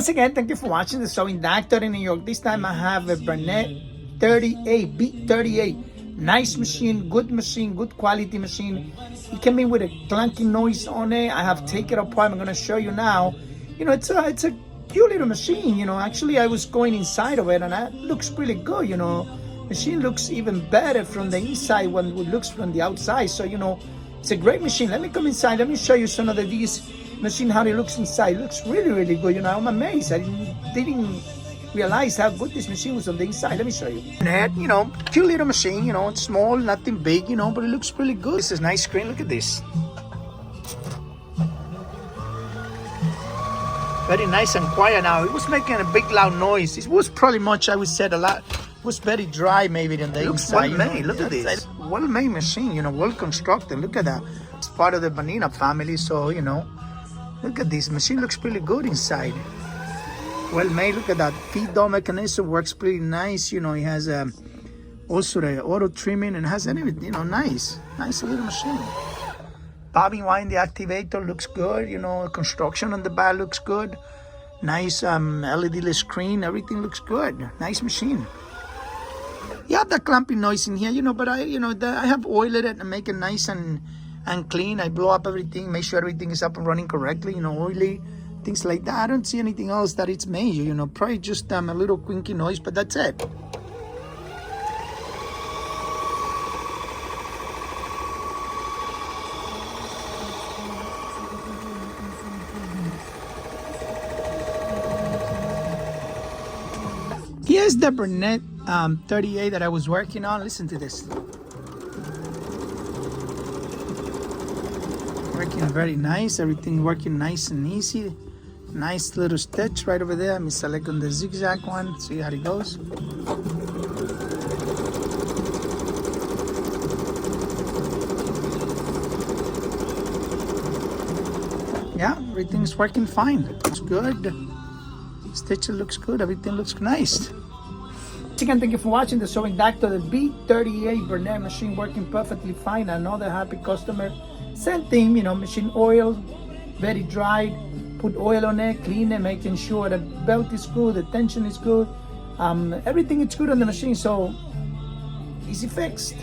Once again, thank you for watching the Sewing Doctor in New York. This time I have a Bernette 38, B-38. Nice machine, good quality machine. It came in with a clunky noise on it. I have taken it apart. I'm going to show you now. You know, it's a cute little machine. You know, actually I was going inside of it and it looks really good. You know, machine looks even better from the inside when it looks from the outside. So, you know, it's a great machine. Let me come inside. Let me show you some of these machine, how it looks inside. It looks really good. You know, I'm amazed. I didn't realize how good this machine was on the inside. Let me show you. You know, cute little machine. You know, it's small, nothing big. You know, but it looks really good. This is a nice screen. Look at this. Very nice and quiet now. It was making a big loud noise. It was pretty much, I would say, a lot. It was very dry maybe on the inside. Well made. Look at this. Well made machine. You know, well constructed. Look at that. It's part of the Bernette family, so you know. Look at this machine, looks pretty good inside. Well made. Look at that feed door mechanism, works pretty nice. You know, it has also the auto trimming and has everything. You know, nice little machine. Bobbin wire, the activator looks good. You know, construction on the back looks good. Nice LED screen, everything looks good. Nice machine. You have that clumping noise in here, you know, but I have oiled it and make it nice and clean. I blow up everything, make sure everything is up and running correctly, you know, oily, things like that. I don't see anything else that it's major, you know, probably just a little quinky noise, but that's it. Here's the Bernette 38 that I was working on. Listen to this. Working very nice, everything working nice and easy. Nice little stitch right over there. I'm selecting the zigzag one, see how it goes. Yeah, everything's working fine. It's good. Stitch looks good, everything looks nice. Again, thank you for watching the Sewing Doctor, the B-38 Bernette machine working perfectly fine. Another happy customer. Same thing, you know, machine oil, very dry. Put oil on it, clean it, making sure the belt is good, the tension is good. Everything is good on the machine, so easy fixed.